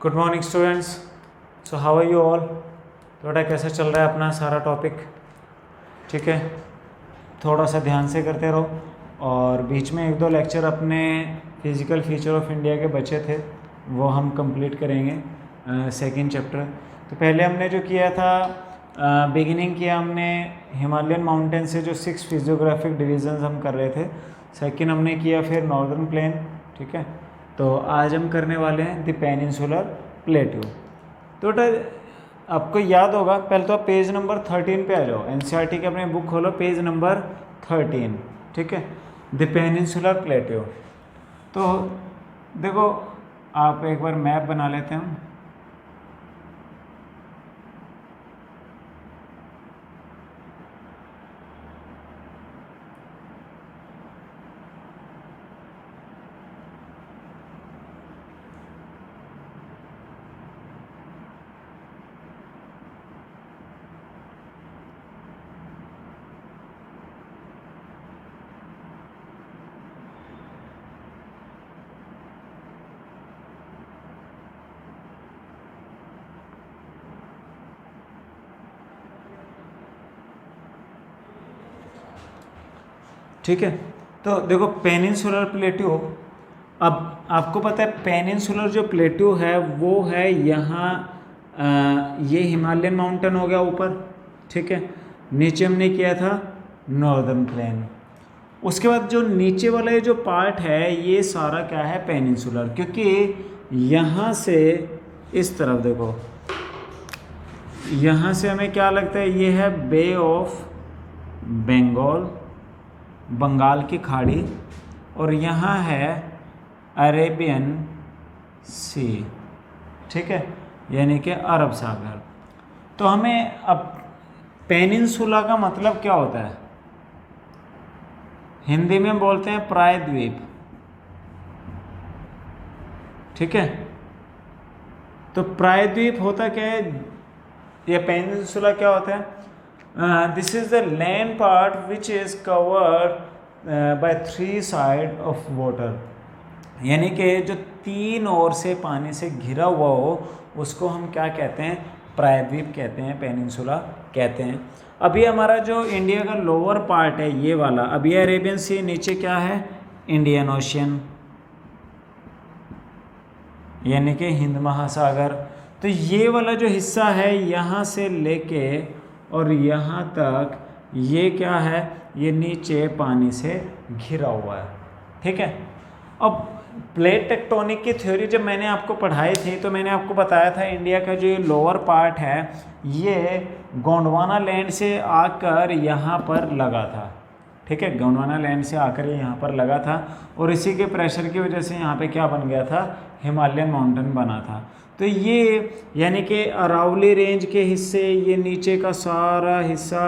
Good morning students. So how are you all. तो बेटा कैसा चल रहा है अपना सारा टॉपिक? ठीक है, थोड़ा सा ध्यान से करते रहो। और बीच में एक दो लेक्चर अपने फिज़िकल फीचर ऑफ इंडिया के बचे थे, वो हम कंप्लीट करेंगे सेकंड चैप्टर। तो पहले हमने जो किया था, बिगिनिंग किया हमने हिमालयन माउंटेन से, जो 6 फिजियोग्राफिक डिवीजन्स हम कर रहे थे। सेकंड हमने किया फिर नॉर्दर्न प्लेन। ठीक है, तो आज हम करने वाले हैं द पेनिनसुलर प्लेट्यू। तो बेटा आपको याद होगा, पहले तो आप पेज नंबर 13 पे आ जाओ। एनसीईआरटी की अपनी बुक खोलो, पेज नंबर 13। ठीक है, द पेनिनसुलर प्लेट्यू। तो देखो, आप एक बार मैप बना लेते हैं। ठीक है, तो देखो पेनिनसुलर प्लेट्यू, अब आपको पता है पेनिनसुलर जो प्लेट्यू है वो है यहाँ, ये हिमालयन माउंटेन हो गया ऊपर। ठीक है, नीचे हमने किया था नॉर्दर्न प्लेन। उसके बाद जो नीचे वाला ये जो पार्ट है ये सारा क्या है, पेनिनसुलर। क्योंकि यहाँ से इस तरफ देखो, यहाँ से हमें क्या लगता है, ये है बे ऑफ बंगाल, बंगाल की खाड़ी, और यहाँ है अरेबियन सी। ठीक है, यानी कि अरब सागर। तो हमें अब पेनिनसुला का मतलब क्या होता है, हिंदी में बोलते हैं प्रायद्वीप। ठीक है, तो प्रायद्वीप होता क्या है, या पेनिनसुला क्या होता है? This is the land part which is covered by 3 side of water, यानी कि जो 3 ओर से पानी से घिरा हुआ हो उसको हम क्या कहते हैं, प्रायद्वीप कहते हैं, पेनिनसुला कहते हैं। अभी हमारा जो इंडिया का लोअर पार्ट है ये वाला, अभी अरेबियन सी, नीचे क्या है, इंडियन ओशियन, यानी कि हिंद महासागर। तो ये वाला जो हिस्सा है यहाँ से लेके और यहाँ तक, ये क्या है, ये नीचे पानी से घिरा हुआ है। ठीक है, अब प्लेट टेक्टोनिक की थ्योरी जब मैंने आपको पढ़ाई थी तो मैंने आपको बताया था इंडिया का जो ये लोअर पार्ट है ये गोंडवाना लैंड से आकर यहाँ पर लगा था। ठीक है, गोंडवाना लैंड से आकर ये यहाँ पर लगा था, और इसी के प्रेशर की वजह से यहाँ पे क्या बन गया था, हिमालयन माउंटेन बना था। तो ये यानी कि अरावली रेंज के हिस्से, ये नीचे का सारा हिस्सा,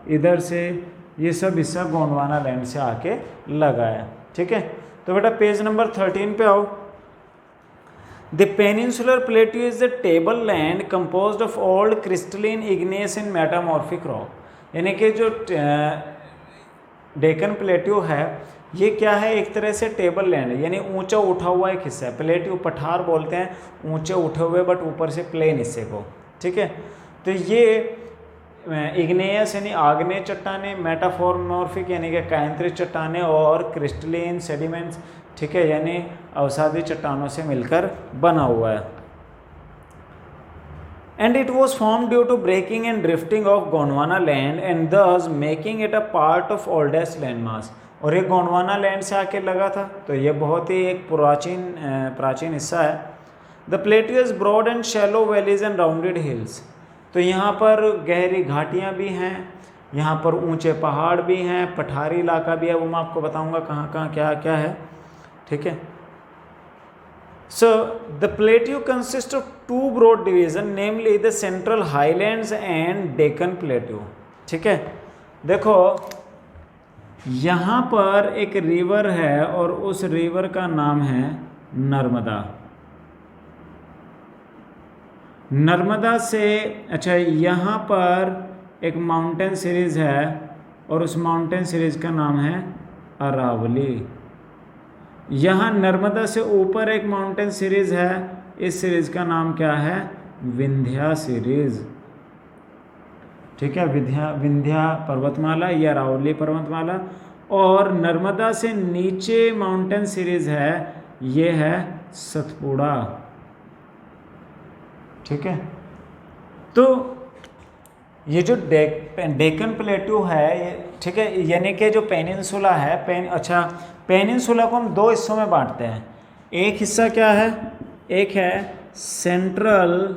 इधर से ये सब हिस्सा गोंडवाना लैंड से आके लगा है। ठीक है, तो बेटा पेज नंबर 13 पे आओ। The peninsular plateau is the table land composed of old crystalline igneous and metamorphic rock, यानी कि जो डेक्कन प्लेट्यू है ये क्या है, एक तरह से टेबल लैंड है, यानी ऊंचा उठा हुआ एक हिस्सा है। प्लेट्यू पठार बोलते हैं ऊंचे उठे हुए बट ऊपर से प्लेन हिस्से को। ठीक है, तो ये इग्नेयस यानी आग्नेय चट्टाने, मेटामॉर्फिक यानी कि कायांतरित चट्टाने, और क्रिस्टलिन सेडिमेंट्स, ठीक है, यानी अवसादी चट्टानों से मिलकर बना हुआ है। And it was formed due to breaking and drifting of Gondwana land and thus making it a part of oldest landmass। और ये गोंडवाना लैंड से आके लगा था, तो ये बहुत ही एक प्राचीन हिस्सा है। The plateau is broad and shallow valleys and rounded hills. तो यहाँ पर गहरी घाटियाँ भी हैं, यहाँ पर ऊंचे पहाड़ भी हैं, पठारी इलाका भी है, वो मैं आपको बताऊँगा कहाँ कहाँ क्या क्या है। ठीक है, so the plateau consists of 2 broad division, namely the central highlands and Deccan plateau। ठीक है, देखो यहाँ पर एक रिवर है और उस रिवर का नाम है नर्मदा। नर्मदा से, अच्छा, यहाँ पर एक माउंटेन सीरीज है और उस माउंटेन सीरीज का नाम है अरावली। यहाँ नर्मदा से ऊपर एक माउंटेन सीरीज है इस सीरीज़ का नाम क्या है? विंध्या सीरीज़। ठीक है, विंध्या पर्वतमाला या अरावली पर्वतमाला। और नर्मदा से नीचे माउंटेन सीरीज है, ये है सतपुड़ा। ठीक है, तो ये जो डेक्कन प्लेटू है ये, ठीक है, यानी कि जो पेनिनसुला है, पेनिनसुला को हम दो हिस्सों में बांटते हैं। एक हिस्सा क्या है? एक है सेंट्रल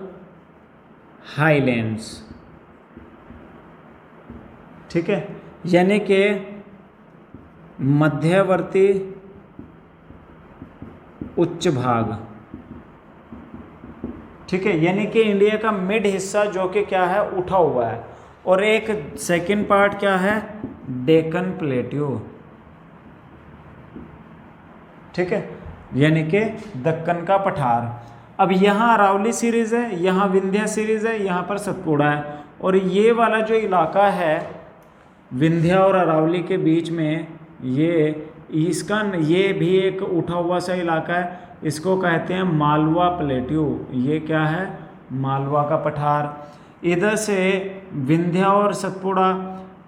हाईलैंड्स, ठीक है, यानी कि मध्यवर्ती उच्च भाग। ठीक है, यानी कि इंडिया का मिड हिस्सा जो कि क्या है? उठा हुआ है। और एक सेकंड पार्ट क्या है? डेक्कन प्लेट्यू। ठीक है, यानी कि दक्कन का पठार। अब यहाँ अरावली सीरीज है, यहाँ विंध्या सीरीज है, यहाँ पर सतपुड़ा है। और ये वाला जो इलाका है विंध्या और अरावली के बीच में, ये भी एक उठा हुआ सा इलाका है, इसको कहते हैं मालवा प्लेट्यू। ये क्या है? मालवा का पठार। इधर से विंध्या और सतपुड़ा।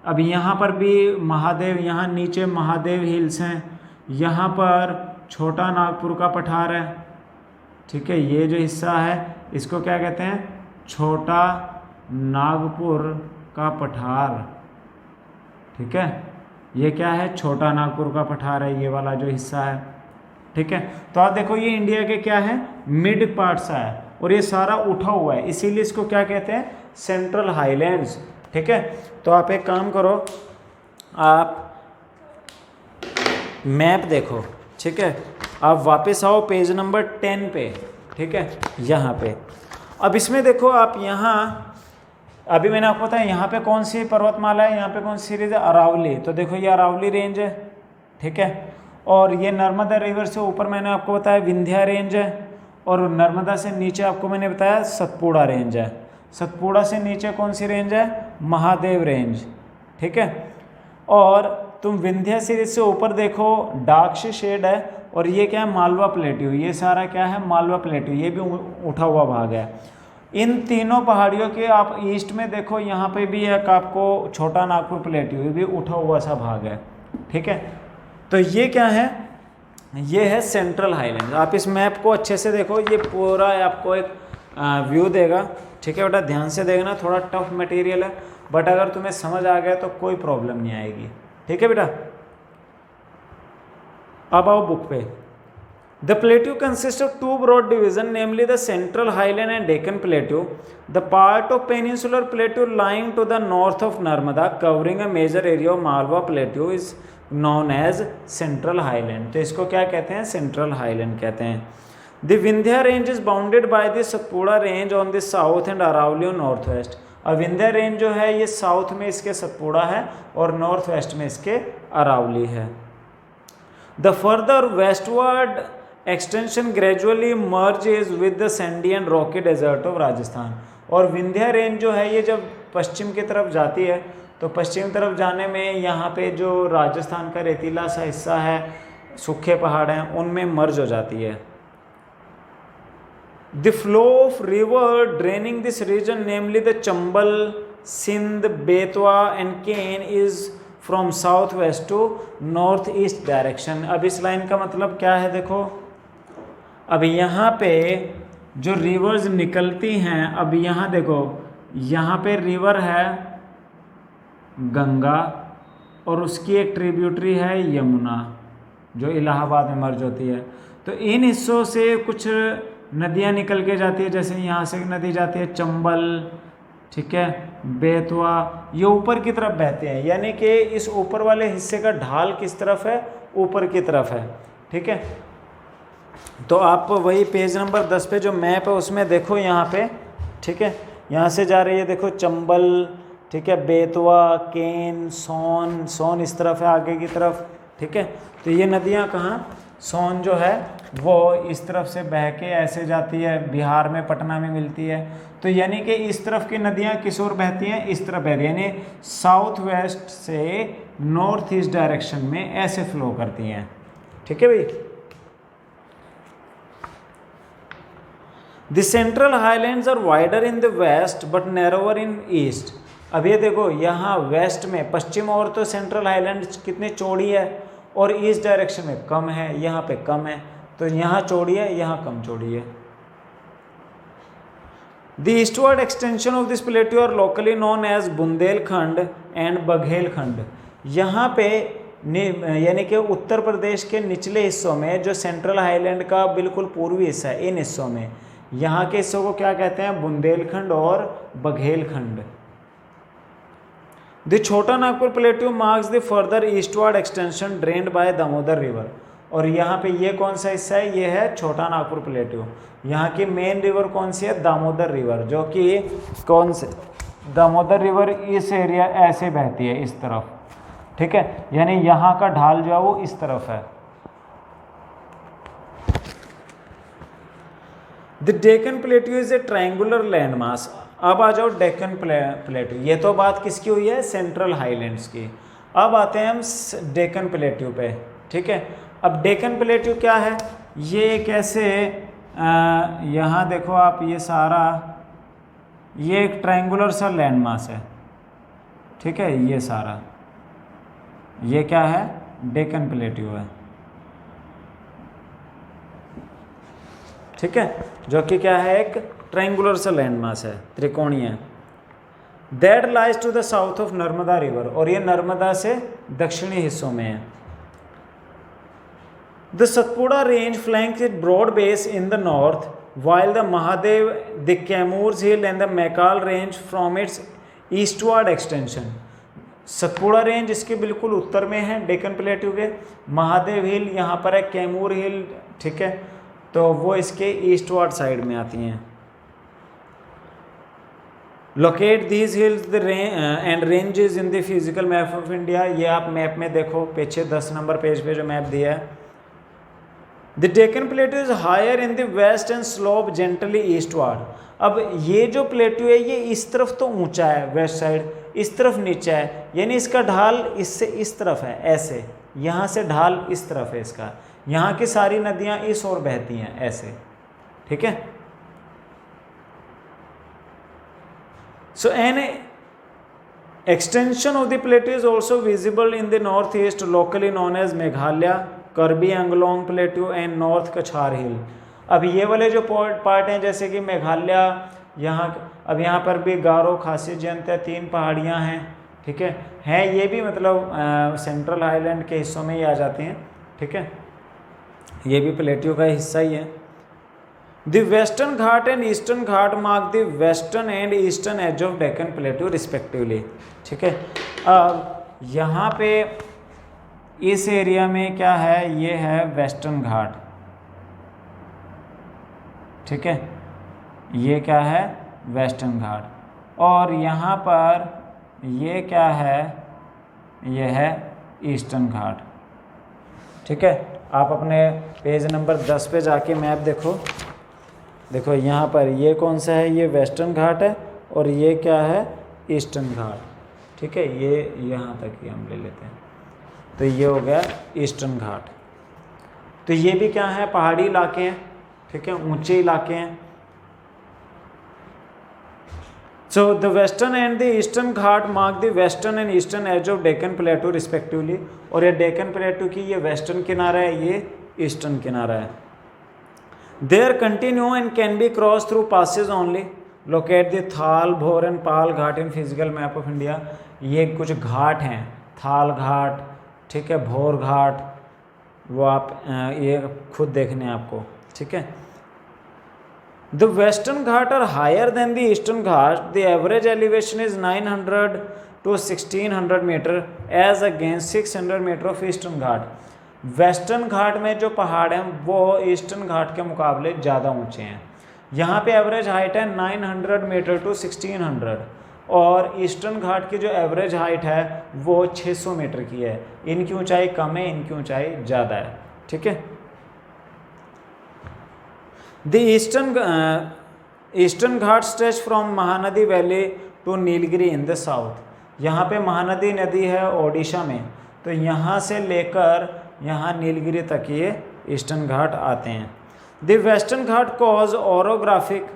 अब यहाँ पर भी महादेव, यहाँ नीचे महादेव हिल्स हैं, यहाँ पर छोटा नागपुर का पठार है। ठीक है, ये जो हिस्सा है इसको क्या कहते हैं? छोटा नागपुर का पठार। ठीक है, ये क्या है? छोटा नागपुर का पठार है, ये वाला जो हिस्सा है। ठीक है, तो आप देखो ये इंडिया के क्या है? मिड पार्ट सा है, और ये सारा उठा हुआ है, इसीलिए इसको क्या कहते हैं? Central highlands. ठीक है, तो आप एक काम करो, आप मैप देखो। ठीक है, आप वापस आओ पेज नंबर 10 पे। ठीक है, यहाँ पे अब इसमें देखो आप, यहाँ अभी मैंने आपको बताया यहाँ पे कौन सी पर्वतमाला है, यहाँ पे कौन सी सीरीज है? अरावली। तो देखो ये अरावली रेंज है। ठीक है, और ये नर्मदा रिवर से ऊपर मैंने आपको बताया विंध्या रेंज है, और नर्मदा से नीचे आपको मैंने बताया सतपुड़ा रेंज है। सतपुड़ा से नीचे कौन सी रेंज है? महादेव रेंज। ठीक है, और तुम विंध्या सीरीज से ऊपर देखो डार्क से शेड है, और ये क्या है? मालवा प्लेट्यू। ये सारा क्या है? मालवा प्लेट्यू, ये भी उठा हुआ भाग है। इन तीनों पहाड़ियों के आप ईस्ट में देखो, यहाँ पे भी एक आपको छोटा नागपुर प्लेट्यू, ये भी उठा हुआ सा भाग है। ठीक है, तो ये क्या है? ये है सेंट्रल हाईलैंड। आप इस मैप को अच्छे से देखो, ये पूरा आपको एक व्यू देगा। ठीक है बेटा, ध्यान से देखना, थोड़ा टफ मटेरियल है, बट अगर तुम्हें समझ आ गया तो कोई प्रॉब्लम नहीं आएगी। ठीक है बेटा, अब आओ बुक पे। The plateau consists of two broad divisions, namely the Central Highland and Deccan Plateau. The part of peninsular plateau lying to the north of Narmada, covering a major area of Malwa Plateau, is known as Central Highland. तो इसको क्या कहते हैं? Central Highland कहते हैं। The Vindhya range is bounded by the Satpura range on the south and Aravalli on northwest. अब Vindhya range जो है ये साउथ में इसके सतपुड़ा है, और नॉर्थ वेस्ट में इसके अरावली है। The further westward extension gradually merges with the sandy and rocky desert of Rajasthan. और विंध्या रेंज जो है ये जब पश्चिम की तरफ जाती है, तो पश्चिम तरफ जाने में यहाँ पे जो राजस्थान का रेतीला सा हिस्सा है, सूखे पहाड़ हैं, उनमें मर्ज हो जाती है। The flow of river draining this region, namely the Chambal, Sindh, Betwa and Ken, is from southwest to northeast direction। अब इस लाइन का मतलब क्या है? देखो, अब यहाँ पे जो रिवर्स निकलती हैं, अब यहाँ देखो, यहाँ पे रिवर है गंगा, और उसकी एक ट्रिब्यूटरी है यमुना, जो इलाहाबाद में मर्ज होती है। तो इन हिस्सों से कुछ नदियाँ निकल के जाती है, जैसे यहाँ से नदी जाती है चंबल, ठीक है, बेतवा, ये ऊपर की तरफ बहते हैं, यानी कि इस ऊपर वाले हिस्से का ढाल किस तरफ है? ऊपर की तरफ है। ठीक है, तो आप वही पेज नंबर 10 पे जो मैप है उसमें देखो, यहाँ पे, ठीक है, यहाँ से जा रही है, देखो चंबल, ठीक है, बेतवा, केन, सोन इस तरफ है आगे की तरफ। ठीक है, तो ये नदियाँ कहाँ? सोन जो है वो इस तरफ से बह के ऐसे जाती है, बिहार में पटना में मिलती है। तो यानी कि इस तरफ की नदियाँ किस ओर बहती हैं? इस तरफ बहती हैं, यानी साउथ वेस्ट से नॉर्थ ईस्ट डायरेक्शन में ऐसे फ्लो करती हैं। ठीक है भाई, the central highlands are wider in the west but narrower in east. अब ये देखो यहाँ वेस्ट में, पश्चिम और तो सेंट्रल हाईलैंड कितनी चौड़ी है और ईस्ट डायरेक्शन में कम है, यहाँ पे कम है, तो यहाँ चौड़ी है, यहाँ कम चौड़ी है। The eastward extension of this plateau are locally known as Bundelkhand and Baghelkhand. यहाँ पे यानी कि उत्तर प्रदेश के निचले हिस्सों में जो सेंट्रल हाईलैंड का बिल्कुल पूर्वी हिस्सा है, इन हिस्सों में यहाँ के हिस्सों को क्या कहते हैं, बुंदेलखंड और Baghelkhand. The Chota Nagpur plateau marks the further eastward extension drained by Damodar river. और यहाँ पे ये कौन सा हिस्सा है, ये है छोटा नागपुर प्लेट्यू। यहाँ की मेन रिवर कौन सी है, दामोदर रिवर, जो कि कौन से, दामोदर रिवर इस एरिया ऐसे बहती है इस तरफ, ठीक है, यानी यहाँ का ढाल जो है वो इस तरफ है। The Deccan plateau is a triangular land mass. अब आ जाओ डेक्कन प्लेट्यू, ये तो बात किसकी हुई है, सेंट्रल हाईलैंड्स की। अब आते हैं हम डेक्कन प्लेट्यू पे, ठीक है। अब डेक्कन प्लेट्यू क्या है, ये कैसे, यहाँ देखो आप, ये सारा ये एक ट्रायंगुलर सा लैंड मास है, ठीक है, ये सारा ये क्या है, डेक्कन प्लेट्यू है, ठीक है, जो कि क्या है, एक ट्रायंगुलर सा लैंड मास है, त्रिकोणीय है। That lies to the south of Narmada river, और ये नर्मदा से दक्षिणी हिस्सों में है। The Satpura range flanks it broad base in the north while the Mahadev, the Kaimurs Hill and the Maikal range from its eastward extension। Satpura range इसके बिल्कुल उत्तर में है डेक्कन प्लेट्यू के, महादेव हिल यहाँ पर है, कैमूर हिल, ठीक है, तो वो इसके ईस्टवर्ड साइड में आती हैं। Locate these hills and ranges in the physical map of India. ये आप मैप में देखो, पीछे 10 नंबर पेज पे जो मैप दिया है। The Deccan plateau is higher in the west and slope gently eastward. अब ये जो प्लेट्यू है ये इस तरफ तो ऊंचा है, वेस्ट साइड, इस तरफ नीचा है, यानी इसका ढाल इससे इस तरफ है, ऐसे, यहाँ से ढाल इस तरफ है इसका, यहाँ की सारी नदियाँ इस ओर बहती हैं ऐसे, ठीक है। So an extension of the plateau is also visible in the north east, locally known as Meghalaya, Karbi Anglong plateau and north Cachar hill. अब ये वाले जो पार्ट हैं जैसे कि मेघालय, यहाँ, अब यहाँ पर भी गारो, खासी, जयंत, 3 पहाड़ियाँ हैं, ठीक है, ये भी मतलब सेंट्रल हाईलैंड के हिस्सों में ही आ जाती हैं, ठीक है, ये भी प्लेट्यू का हिस्सा ही है। The western Ghat and eastern Ghat mark the western and eastern edge of Deccan plateau respectively, ठीक है। अब यहाँ पे इस एरिया में क्या है, ये है वेस्टर्न घाट, ठीक है, ये क्या है, वेस्टर्न घाट, और यहाँ पर ये क्या है, ये है ईस्टर्न घाट, ठीक है। आप अपने पेज नंबर 10 पे जाके मैप देखो, देखो यहाँ पर ये कौन सा है, ये वेस्टर्न घाट है, और ये क्या है, ईस्टर्न घाट, ठीक है, ये यहाँ तक ही हम ले लेते हैं, तो ये हो गया ईस्टर्न घाट। तो ये भी क्या है, पहाड़ी इलाके हैं, ठीक है, ऊंचे इलाके हैं। So the western and the eastern Ghat mark the western and eastern edge of Deccan plateau respectively, और ये डेक्कन प्लेट्यू की ये वेस्टर्न किनारा है, ये ईस्टर्न किनारा है। There continue and can be cross through passes only, locate the Thal, Bhor and Pal Ghat in physical map of India. ये कुछ घाट हैं, थाल घाट, ठीक है, भोर घाट, वो आप ये खुद देखने हैं आपको, ठीक है। The western Ghat are higher than the eastern Ghat, the average elevation is 900 to 1600 meter as against 600 meter of Eastern Ghat. Western Ghat में जो पहाड़ हैं वो ईस्टर्न घाट के मुकाबले ज़्यादा ऊंचे हैं। यहाँ पे एवरेज हाइट है 900 मीटर टू 1600, और ईस्टर्न घाट की जो एवरेज हाइट है वो 600 मीटर की है। इनकी ऊंचाई कम है, इनकी ऊंचाई ज़्यादा है, ठीक है। The eastern Ghat stretch from Mahanadi valley to Nilgiri in the south. यहाँ पे महानदी नदी है ओडिशा में, तो यहाँ से लेकर यहाँ नीलगिरी तक ये ईस्टर्न घाट आते हैं। The western Ghat cause orographic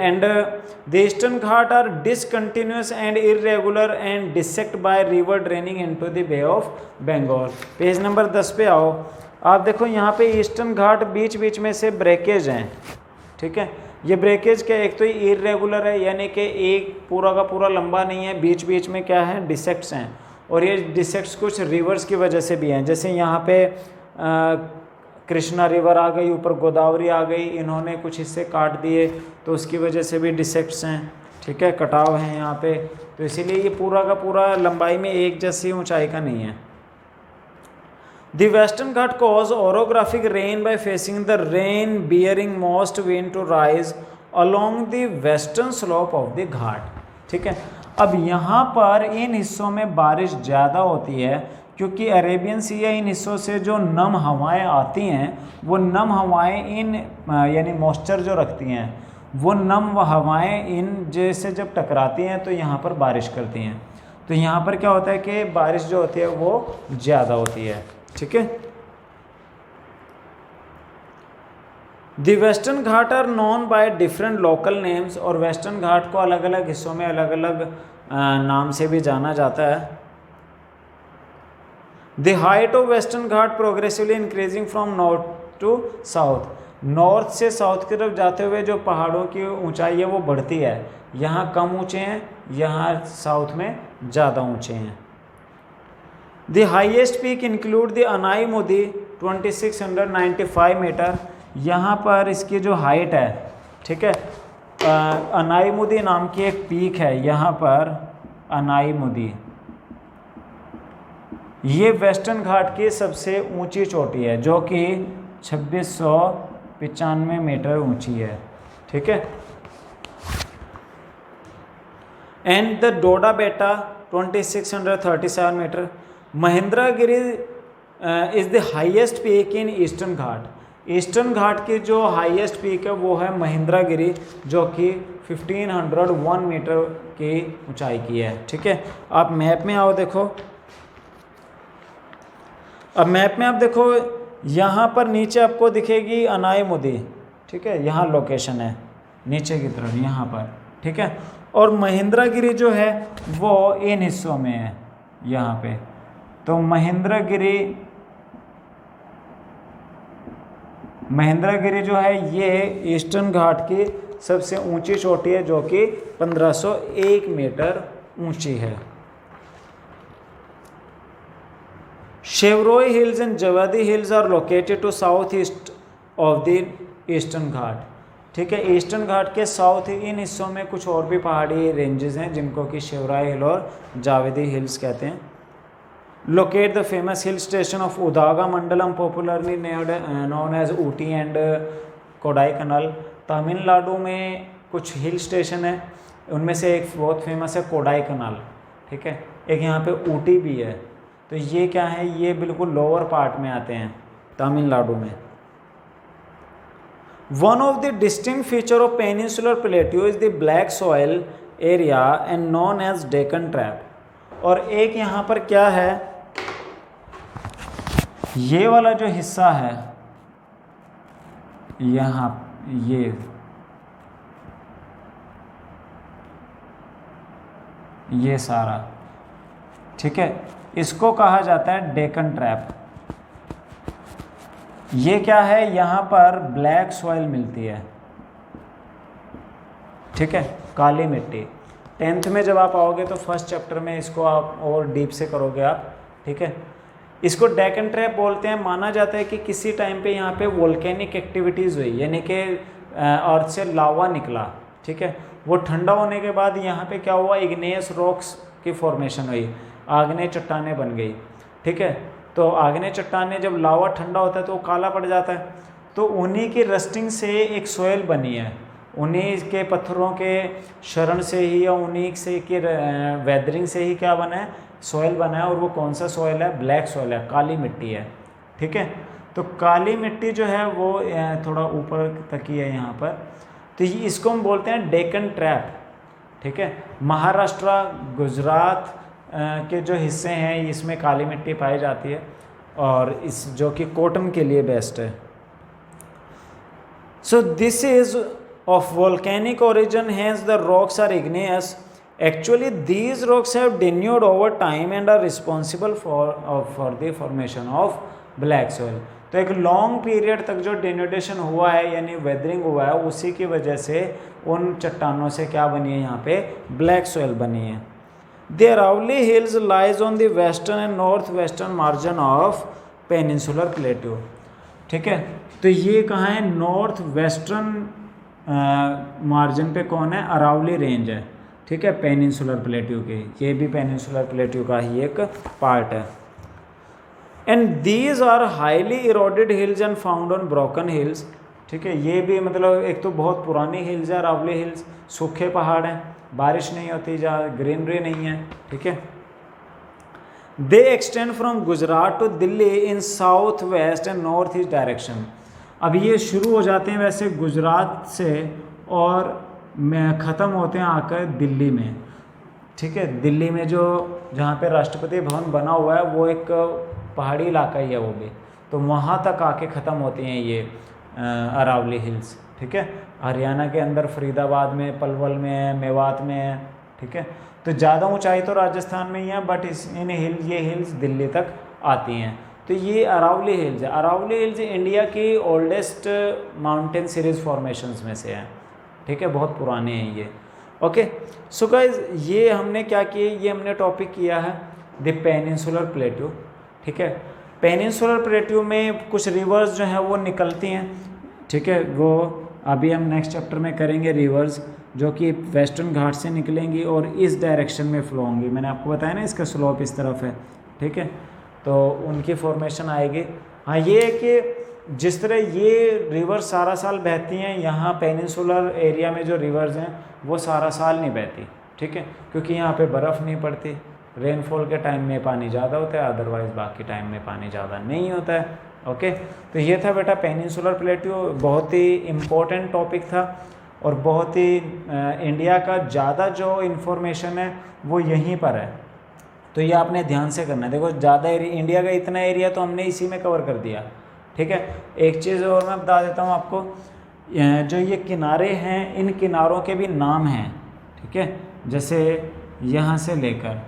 and the eastern ghat are discontinuous and irregular and dissect by river draining into the Bay of Bengal। Page number 10 पे आओ। आप देखो यहाँ पे ईस्टर्न घाट बीच बीच में से ब्रेकेज हैं, ठीक है। ये ब्रेकेज क्या, एक तो ये इरेगुलर है यानी कि एक पूरा का पूरा लंबा नहीं है, बीच बीच में क्या है डिसेक्ट्स हैं, और ये डिसेक्ट्स कुछ रिवर्स की वजह से भी हैं। जैसे यहाँ पे कृष्णा रिवर आ गई, ऊपर गोदावरी आ गई, इन्होंने कुछ हिस्से काट दिए तो उसकी वजह से भी डिसेक्ट्स हैं, ठीक है, कटाव हैं यहाँ पे। तो इसीलिए ये पूरा का पूरा लंबाई में एक जैसी ऊंचाई का नहीं है। The western Ghat cause orographic rain by facing the rain bearing most wind to rise along the western slope of the Ghat, ठीक है। अब यहाँ पर इन हिस्सों में बारिश ज़्यादा होती है क्योंकि अरेबियन सी या इन हिस्सों से जो नम हवाएं आती हैं, वो नम हवाएं इन यानी मॉइस्चर जो रखती हैं, वो नम हवाएं इन जैसे जब टकराती हैं तो यहाँ पर बारिश करती हैं। तो यहाँ पर क्या होता है कि बारिश जो होती है वो ज़्यादा होती है, ठीक है। The western Ghat are known by different local names, और वेस्टर्न घाट को अलग अलग हिस्सों में अलग अलग नाम से भी जाना जाता है। The height of Western Ghat progressively increasing from north to south। North से साउथ की तरफ जाते हुए जो पहाड़ों की ऊंचाई है वो बढ़ती है। यहाँ कम ऊंचे हैं, यहाँ साउथ में ज़्यादा ऊंचे हैं। The highest peak include the Anai Modi 2695 metre. यहाँ पर इसकी जो हाइट है, ठीक है, अनाई मुदी नाम की एक पीक है यहाँ पर, अनाई मुदी, ये वेस्टर्न घाट की सबसे ऊंची चोटी है जो कि 2695 मीटर ऊंची है, ठीक है। And the Doddabetta 2637 meter. Mahendragiri is the highest peak in Eastern Ghat. Eastern Ghat की जो हाईएस्ट पीक है वो है महेंद्रगिरी, जो कि 1501 मीटर की ऊंचाई की है, ठीक है। आप मैप में आओ, देखो अब मैप में आप देखो, यहाँ पर नीचे आपको दिखेगी अनाई मुदी, ठीक है, यहाँ लोकेशन है नीचे की तरफ यहाँ पर, ठीक है। और महेंद्रगिरी जो है वो इन हिस्सों में है यहाँ पे। तो महेंद्रगिरी जो है ये ईस्टर्न घाट की सबसे ऊंची चोटी है जो कि 1501 मीटर ऊंची है। Shevaroy hills and Javadi hills are located to south east of the eastern Ghat, ठीक है। ईस्टर्न घाट के साउथ इन हिस्सों में कुछ और भी पहाड़ी रेंजेस हैं जिनको कि शेवराई हिल और जावेदी हिल्स कहते हैं। Locate the famous hill station of Udagamandalam, popularly known as Ooty and Kodaikanal. Tamil Nadu में कुछ हिल स्टेशन है, उनमें से एक बहुत फेमस है कोडाईकनाल, ठीक है। एक यहाँ पे ऊटी भी है। तो ये क्या है, ये बिल्कुल लोअर पार्ट में आते हैं तमिलनाडु में। One of the distinct feature of peninsular plateau is the black soil area and known as Deccan trap. और एक यहाँ पर क्या है, ये वाला जो हिस्सा है यहाँ, ये सारा, ठीक है, इसको कहा जाता है डेक्कन ट्रैप। ये क्या है, यहाँ पर ब्लैक सॉइल मिलती है, ठीक है, काली मिट्टी। 10th में जब आप आओगे तो फर्स्ट चैप्टर में इसको आप और डीप से करोगे आप, ठीक है। इसको डेक्कन ट्रैप बोलते हैं। माना जाता है कि किसी टाइम पे यहाँ पे वोल्केनिक एक्टिविटीज़ हुई, यानी कि अर्थ से लावा निकला, ठीक है। वो ठंडा होने के बाद यहाँ पे क्या हुआ, इग्नेयस रॉक्स की फॉर्मेशन हुई, आग्नेय चट्टानें बन गई, ठीक है। तो आग्नेय चट्टानें जब लावा ठंडा होता है तो वो काला पड़ जाता है, तो उन्हीं की रस्टिंग से एक सोयल बनी है, उन्हीं के पत्थरों के शरण से ही या उन्हीं से के वेदरिंग से ही क्या बना है, सोयल बना है। और वो कौन सा सोयल है, ब्लैक सोयल है, काली मिट्टी है, ठीक है। तो काली मिट्टी जो है वो थोड़ा ऊपर तक ही है यहाँ पर, तो इसको हम बोलते हैं डेक्कन ट्रैप, ठीक है। महाराष्ट्र, गुजरात के जो हिस्से हैं इसमें काली मिट्टी पाई जाती है, और इस जो कि कॉटन के लिए बेस्ट है। So this is of volcanic origin, hence the rocks are igneous. Actually, these rocks have denuded over time and are responsible for the formation of black soil. तो एक लॉन्ग पीरियड तक जो denudation हुआ है यानी weathering हुआ है, उसी की वजह से उन चट्टानों से क्या बनी है, यहाँ पे ब्लैक सॉइल बनी है. The Aravalli Hills lies on the western and northwestern margin of peninsular plateau. ठीक है, तो ये कहाँ है, नॉर्थ वेस्टर्न मार्जिन पे कौन है, अरावली रेंज है. ठीक है, पेनिनसुलर प्लेट्यू के, ये भी पेनिनसुलर प्लेट्यू का ही एक पार्ट है. And these are highly eroded hills and found on broken hills. ठीक है, ये भी मतलब एक तो बहुत पुरानी हिल्स है अरावली हिल्स, सूखे पहाड़ हैं, बारिश नहीं होती, जहाँ ग्रीनरी नहीं है. ठीक है, they extend from Gujarat to Delhi in south west and north east direction. अब ये शुरू हो जाते हैं वैसे गुजरात से और ख़त्म होते हैं आकर दिल्ली में. ठीक है, दिल्ली में जो जहाँ पे राष्ट्रपति भवन बना हुआ है वो एक पहाड़ी इलाका ही है वो भी, तो वहाँ तक आके ख़त्म होती हैं ये अरावली हिल्स. ठीक है, हरियाणा के अंदर फरीदाबाद में, पलवल में है, मेवात में है. ठीक है, तो ज़्यादा ऊंचाई तो राजस्थान में ही है, बट ये हिल्स दिल्ली तक आती हैं. तो ये अरावली हिल्स है. अरावली हिल्स इंडिया की ओल्डेस्ट माउंटेन सीरीज फॉर्मेशंस में से है. ठीक है, बहुत पुराने हैं ये. ओके, सो गाइज ये हमने क्या किया, ये हमने टॉपिक किया है द पेनिनसुलर प्लेट्यू. ठीक है, पेनिनसुलर प्लेट्यू में कुछ रिवर्स जो हैं वो निकलती हैं. ठीक है, वो अभी हम नेक्स्ट चैप्टर में करेंगे रिवर्स, जो कि वेस्टर्न घाट से निकलेंगी और इस डायरेक्शन में फ्लो होंगी. मैंने आपको बताया ना इसका स्लोप इस तरफ है. ठीक है, तो उनकी फॉर्मेशन आएगी. हाँ, ये है कि जिस तरह ये रिवर सारा साल बहती हैं, यहाँ पेनिनसुलर एरिया में जो रिवर्स हैं वो सारा साल नहीं बहती. ठीक है, क्योंकि यहाँ पे बर्फ़ नहीं पड़ती. रेनफॉल के टाइम में पानी ज़्यादा होता है, अदरवाइज़ बाकी टाइम में पानी ज़्यादा नहीं होता है. ओके, तो ये था बेटा पेनिनसुलर प्लेट्यू. बहुत ही इम्पोर्टेंट टॉपिक था और बहुत ही इंडिया का ज़्यादा जो इन्फॉर्मेशन है वो यहीं पर है. तो ये आपने ध्यान से करना है. देखो ज़्यादा इंडिया का इतना एरिया तो हमने इसी में कवर कर दिया. ठीक है, एक चीज़ और मैं बता देता हूँ आपको, जो ये किनारे हैं इन किनारों के भी नाम हैं. ठीक है, जैसे यहाँ से लेकर,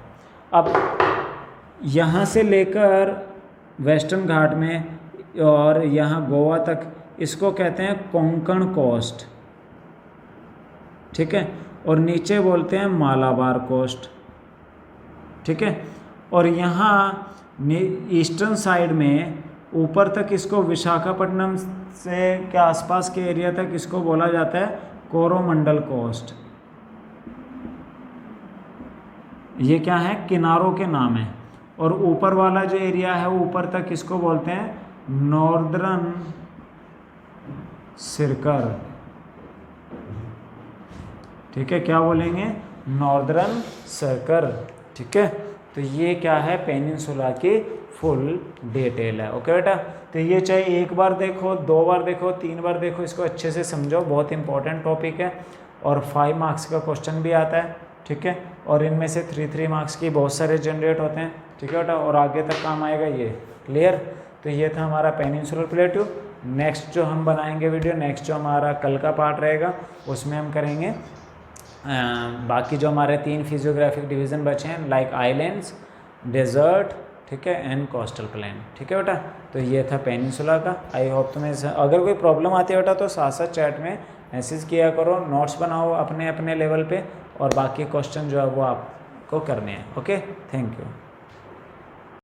अब यहाँ से लेकर वेस्टर्न घाट में और यहाँ गोवा तक, इसको कहते हैं कोंकण कोस्ट. ठीक है, और नीचे बोलते हैं मालाबार कोस्ट. ठीक है, और यहाँ ईस्टर्न साइड में ऊपर तक इसको विशाखापट्टनम से के आसपास के एरिया तक इसको बोला जाता है कोरोमंडल कोस्ट. ये क्या है, किनारों के नाम है. और ऊपर वाला जो एरिया है ऊपर तक इसको बोलते हैं नॉर्दर्न सर्कल. ठीक है, क्या बोलेंगे, नॉर्दर्न सर्कल. ठीक है, तो ये क्या है, पेनिनसुला की फुल डिटेल है. ओके बेटा, तो ये चाहे एक बार देखो, 2 बार देखो, 3 बार देखो, इसको अच्छे से समझो. बहुत इंपॉर्टेंट टॉपिक है और 5 मार्क्स का क्वेश्चन भी आता है. ठीक है, और इनमें से 3 मार्क्स की बहुत सारे जनरेट होते हैं. ठीक है बेटा, और आगे तक काम आएगा ये. क्लियर? तो ये था हमारा पेनिनसुलर प्लेट्यू. नेक्स्ट जो हम बनाएंगे वीडियो, नेक्स्ट जो हमारा कल का पार्ट रहेगा, उसमें हम करेंगे बाकी जो हमारे 3 फिजियोग्राफिक डिवीज़न बचे हैं, लाइक आइलैंड्स, डेजर्ट, ठीक है, एंड कोस्टल प्लेन. ठीक है बेटा, तो ये था पेनिनसुला का. आई होप तुम्हें अगर कोई प्रॉब्लम आती है बेटा तो साथ साथ चैट में मैसेज किया करो, नोट्स बनाओ अपने अपने लेवल पे, और बाकी क्वेश्चन जो है वो आपको करने हैं. Okay, thank you.